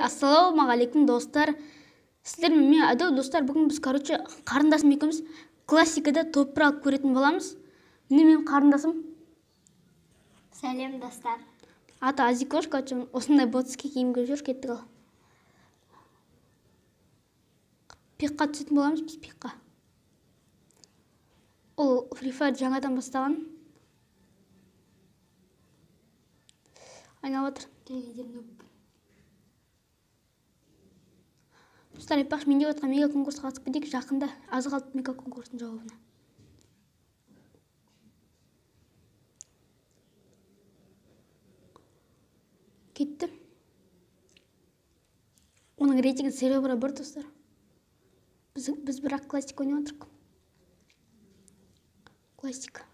Ассалаумағалейкум достар. Сіздер мен әдеу достар, бүгін біз қарындасым екеуміз классикада топыр алып көретін боламыз. Міне менің қарындасым. Сәлем достар. Аты Азикошка, осындай ботский киімге жүр, кеттік ал. Пиққа түсетін боламыз біз, пиққа. Ол Free Fire жаңадан бастаған. Айналып отыр. Достар, айтпақшы, мен деп отқан мега конкурсқа қатысып кетейік, жақында аз қалды мега конкурстың жауабына. Кетті. Оның рейтингі серебра бір, достар. Біз бірақ классик ойнап отырмыз. Классик.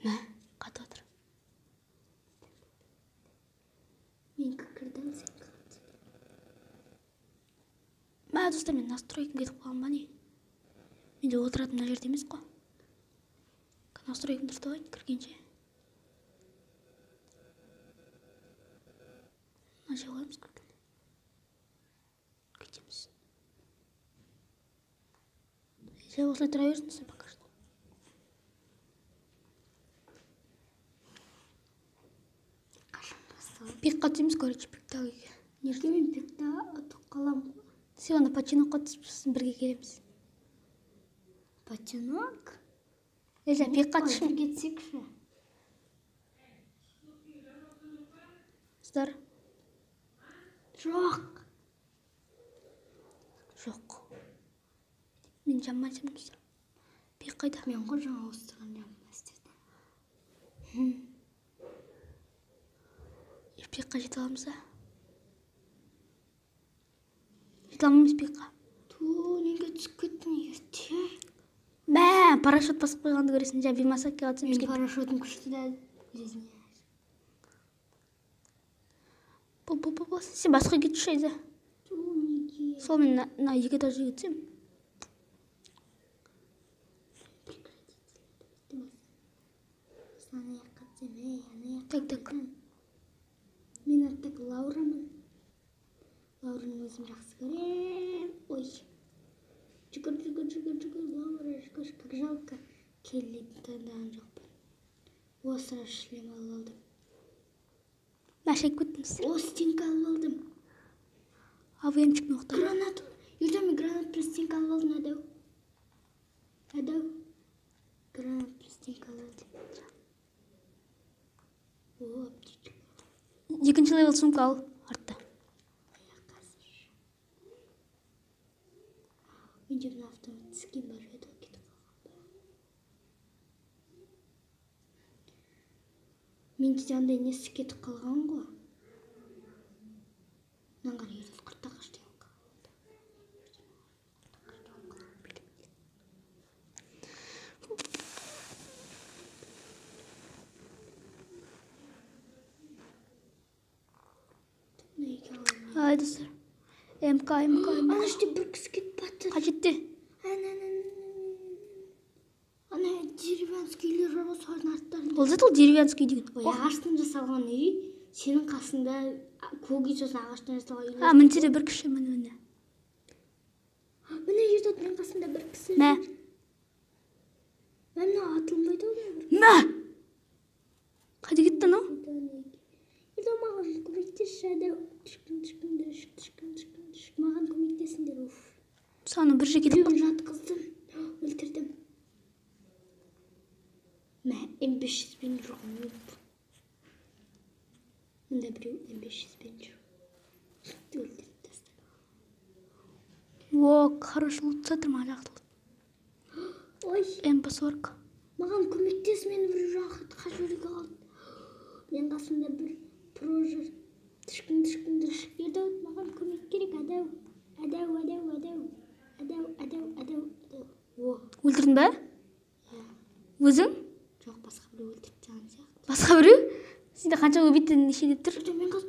Мә, қатып отыр. Мен кірдім, сен қалды. Мә, достар, мен настройкім кетіп қалған ба не? Мен де отыратын мына жерде емес қой. Настройкім дұрыс қойын, кіргенше. Мына жер қойымыз кіргенде. Кетеміз. Жай осылай тұра берсін, достар, пока что. Пиққа түсеміз, короче, пиқта алайық. Неге мен пиқта ұтып қалам? Сен онда починокқа түсіп бірге келеміз. Починок? Елжа, пиққа түсіп кетсекші. Достар. Жоқ. Жоқ. Мен жаммайсам, достар. Пиқ қайда? Мен ғой жаңа остырған жаммайсам. Пиққа жете аламыз да? Жете аламыз пиққа. Неге түсіп кеттің ерте? Мә, парашют басып қойғанды көресің, жа бимасакке қатысым. Мен парашютым күшті да білесің. Бұл. Сен басқа кетші еді. Неге? Сол мен на екі этажға кетсем. Так. Мен аттық Лаурамын. Лаураның өзім жақсы көрем. Ой. Жүгір, Лаура, жүгір. Как жалко. Келлиді таңдаған жоқпын. Осыра шлем алып алдым. Мәшек көттіңіз. Стенка алып алдым. АВМчик ноқтар. Гранат. Ертең гранат пластинка алып алдым, әдәу. Гранат пластинка алып алдым. Аптечка. Екінші левел сумка ал, артта. Менде мына автоматский бар еді, кетіп қалған. Менде де андай несі кетіп қалған ғой. Наңғар ерді қыртақ аштен қалды. Ай, достар. МК. Ана іште бір кісі кетіп батыр. Қажетте. Ана деревянский үйлер бар ғой, солардың арттарында. Ол зат ол деревянский деген. Ағаштан жасалған үй, сенің қасында көк үй, сосын ағаштан жасалған үйлер. Мінсе де бір кіші міне. Міне жерде мен қасында бір кісі. Мә. Мына атылмайды ғой. Мә! Қайда кетті анау? Енді маған көмектесші, әдәу. Маған көмектесіңдер. Саны бір же кетіп Біреуін жатқыздым, өлтірдім. Мә, М500-бен жүрген. Мұнда біреу М500-бен жүр. Өлтіріп тастады. Хорош лут сатыр ма жақтылы. Ой, М40. маған көмектес, мені бір жақытқа жүрге қалды. Мен қасында бір прожыр. Тышқын. Ерді маған көмек керек, әдәу. Өлтірдің бә? Өзің? Жоқ, басқа біреу өлтіріп таған сияқты. Басқа біреу? Сенде қанша убиті неше деп тұр? Мен қыз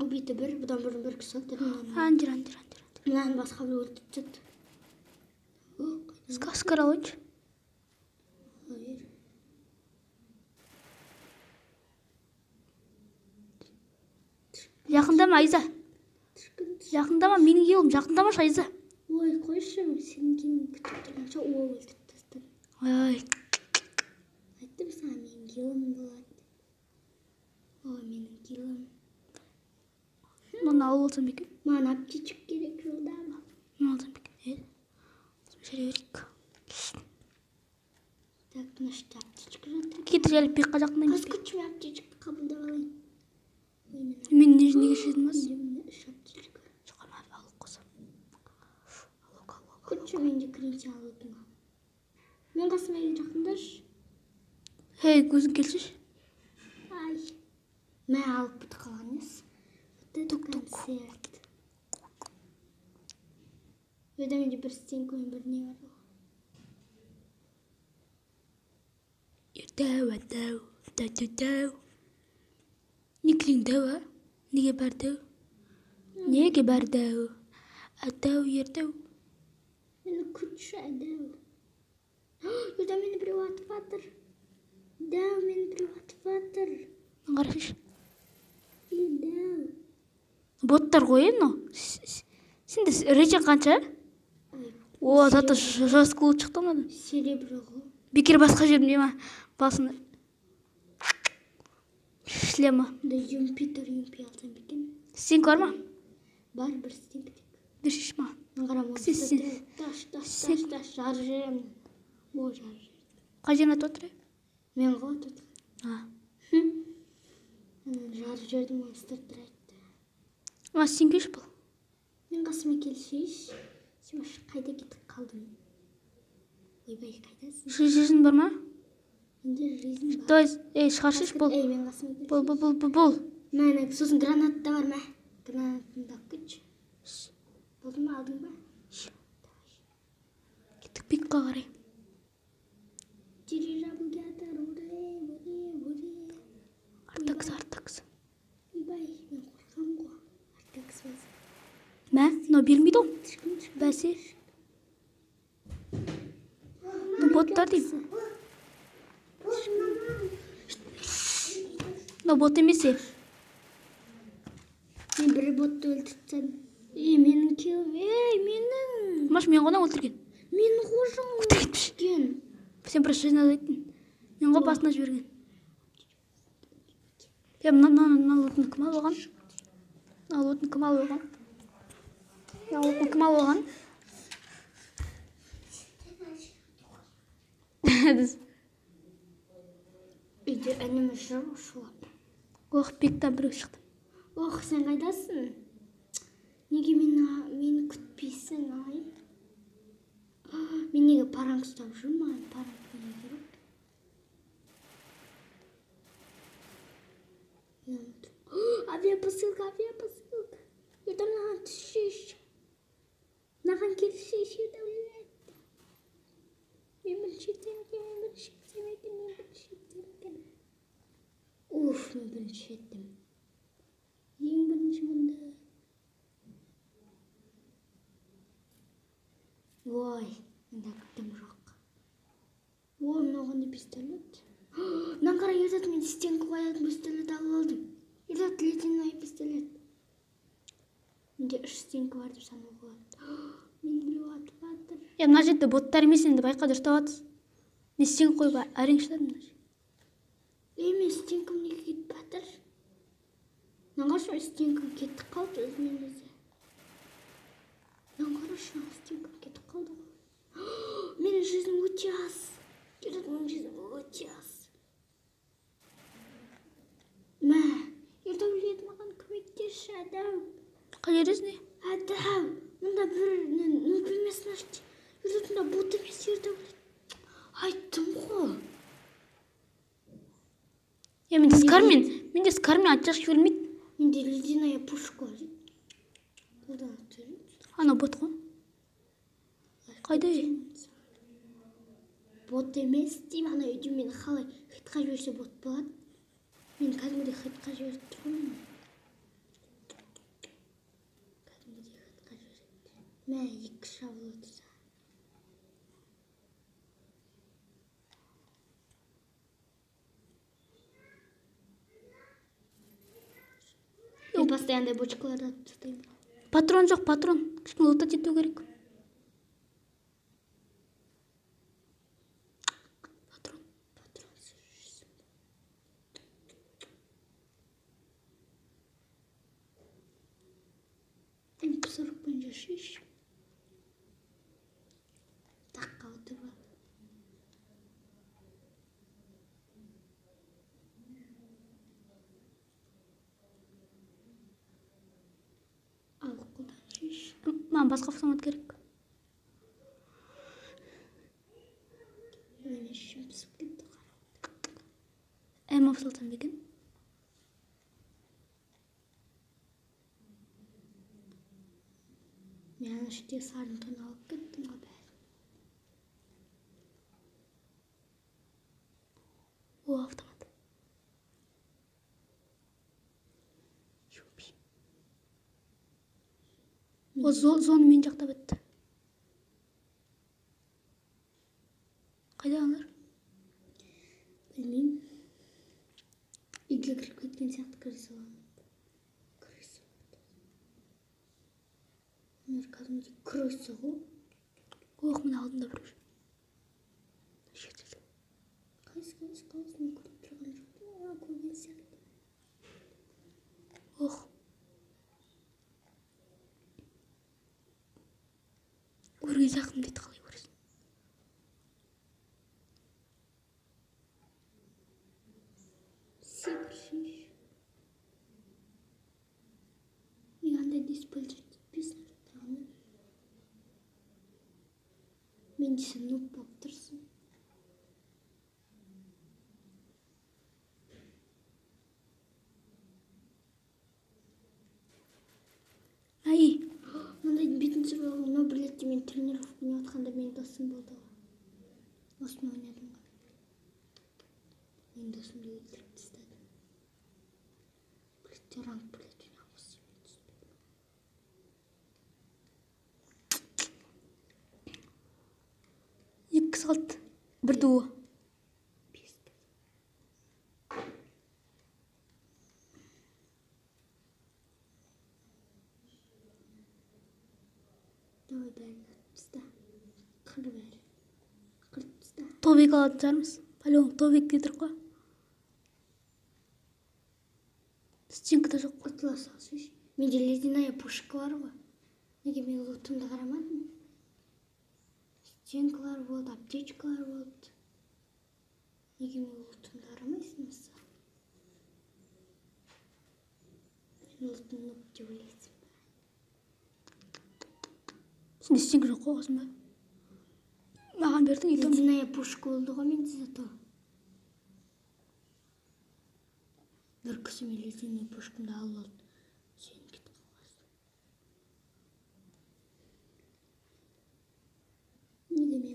убиті бір, бұдан бұрын бір кісі өлтірді. Андер. Мынаны басқа біреу өлтіріп тастады. Скар алайыншы. Жақындама, Айза. Жақындама, менің елім, жақындамашы, Айза. Ой, қойшы, сенің келін күтіп тұрғанша ол өлтіріп тастады. Ой, Айттым саған, менің елім болады. Ой, менің елім. мұны алып алсам екен. Маған аптечек керек жолдама. Мұны алсам екен. Жүре берейік. Так, мына жерде аптечка жатыр. Кетір әліпбекқа жақындаймыз. Қыз мен аптечекті қабылдап алайын. Мен неге шедім аз? Менде 3 аптечка. Жоғама алып қосам. Күтші менде кренче алудың. Мен қасыма жақындашы. Хей, көзің келшіш. Ай. Мен алып бұты қалған ес. Тук-тук. Концерт. Өйда менде бір стенка мен бір не бар. Ердәу, әдәу, дәу. Не кілең дәу, а? Неге бар дәу? Неге бар дәу? Әдәу, ердәу. Мені күтші әдәу. Өйда мені біреу атып атыр. Дәу, мені біреу атып атыр. Қарашыш. Дәу. Боттар ғой, но. Сенде рейтинг қанша? О, зато жас клуб шықты ма? Серебро ғой. Бекер басқа жерім дей ма? Басында. Шлема. Да Юмпитер алсам бекен. Стенк бар ма? Бар бір стенк тек. Дұршыш ма? Қарам Сен- таш, жар жерім. О, жар жер. Қай жерін атып отыр? Мен ғой тұт. А. Жар жерді монстр айтты. Ма, сен кеш бұл. Мен қасыма келшейш. Сен қайда кетіп қалдың? Ойбай, қайдасың? Жизнь бар ма? Менде жизнь бар. Давай, шығаршыш бұл. Ей, мен қасыма келшейш. Бұл. Мәні, сосын гранат да бар ма? Гранатын да күтші. Болды ма, алдың ба? Кеттік пикқа қарай. Дирижаблгатор, Артакс. Ойбай, мен қорқам ғой. Артакс бәз. Мә, мынау бермейді ғой. Бәсе. Боттар деймін. Мынау бот емес е. Мен бір ботты өлтіртсем. Менің келім. Менің. Маш, мен ғана өлтірген. Менің қожың өлтірген. Сен просто жизнь азайттың. Мен ғой басына жіберген. Мына лотын кім алып алған? Мына лотын кім алып алған? Үйде әніміз жүр шулап. Ох, пиктан біреу шықты. Ох, сен қайдасың? Неге мені күтпейсің, ай? Мен неге параң ұстап жүрмін, маған параң не керек? Авиапосылка. Ертең маған түсшеш. Маған келшеш, ертең. Мен біріншеттен екен. Уф, мен бірінші еттім. Ең бірінші мұнда. Ой, мұнда күттім жоқ. Ой, мынауғанда пистолет. Мынан қара ертат, мен стенкі қоятын пистолет алып алдым. Ертат, ледяной пистолет. Менде 3 стенкі бар деп санау болады. Мен біреу атып атыр. Мына жерде боттар емес, енді байқа дұрыстап атыз. Не стенк қойып әрең шыдадым мына жер. Мен стенкім неге кетіп атыр? Мынан қарашы, стенкім кетіп қалды өзімен өзі. Мынан қарашы, стенкім кетіп қалды ғой. Менің жизнім өте аз. Ертат, менің жизнім өте аз. Мә, ертат өледі, маған көмектесші, әдәу. Қай жересіне? Әдәу, мұнда бір нөпілмесін ашты. Ертат, мұнда бот емес, ертат өледі. Айттым ғой. Менде скармен атчақ жібермейді. Менде ледяная пушка. Ана бот қой. Қайда е? Бот емес деймін, ана үйде мені қалай хитқа жіберсе бот болады. Мен кәдімгідей хитқа жіберіп тұрмын. Мә, 2 шабыл отырса. постоянно бочкаларды алып тастаймын. Патрон жоқ, патрон. Кішкене лутать ету керек. Патрон. MP40 жасайш. Таққа отырып ал. Алып қолданшыш. Маған басқа автомат керек. Мен ішім пісіп кетті қарап. Әм салсам екен. Мен іште сарынтын алып кеттім ғой бәрі. О, автомат. О, зоны мен жақта бітті. Қайдағылар? Білмеймін. Үйге кіріп кеткен сияқты кіре саламын. Мына кәдімгідей крыса ғой. Ох, мына алдында бір. Қайсы мен көріп тұрған жоқпын. Көрген сияқты. Ох. Көрген сияқтымын дейді, қалай көресің? Секіршіш. Мен андай диспельдер кетпесін. Мен де сен нұп болып тұрсың. Ай, Мындай бетін сұрып алған, но бір ретте мен тренировка ойнап жатқанда менің досым болды ғой. Осымен ойнадым ғой. Менің досымды өлтіріп тастады. Бір ретте ранг бір ретте ойнап осымен түспеді. екі кісі қалды. Бір дуы. Давай бәрін атып таста. Қыр бәрі. Қырып таста. Тобек алатын шығармыз. Палеон, тобек кетіріп қой. Стенкада жоқ. Ұтыла салшыш. Менде ледяная пушка бар ғой. Неге мен лутымды қарамадым? Стенкалар болды, аптечкалар болды. Неге мен лутымды қарамайсың мысалы? Мен лутым нұп деп ойлайсың. Сенде стенка жоқ қойғасын ба? Маған бердің, етім. Ледяная пушка болды ғой менде зато. Бір кісі мен ледяная пушкамды алып алды. Сен кетіп қалғансың. Неге мен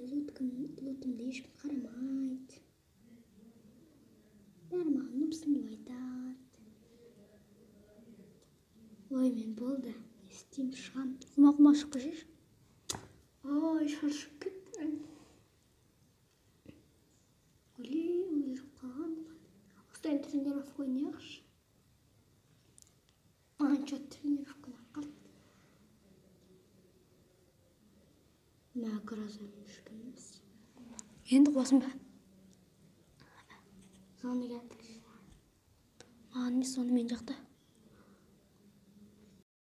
лутымды ешкім қарамайды? Бәрі маған нұпсың деп айтады. Ой, мен болды. Не істеймін, шығам. Құма шықпай жеш. Ой, шаршып кеттім. Өліп қалған. Осылай тренировка ойнайықшы. Маған что тренировканы қалды. Мә, гроза ешкім емес. Енді қуасын ба? Зоны келді. Маған не соны мен жақта.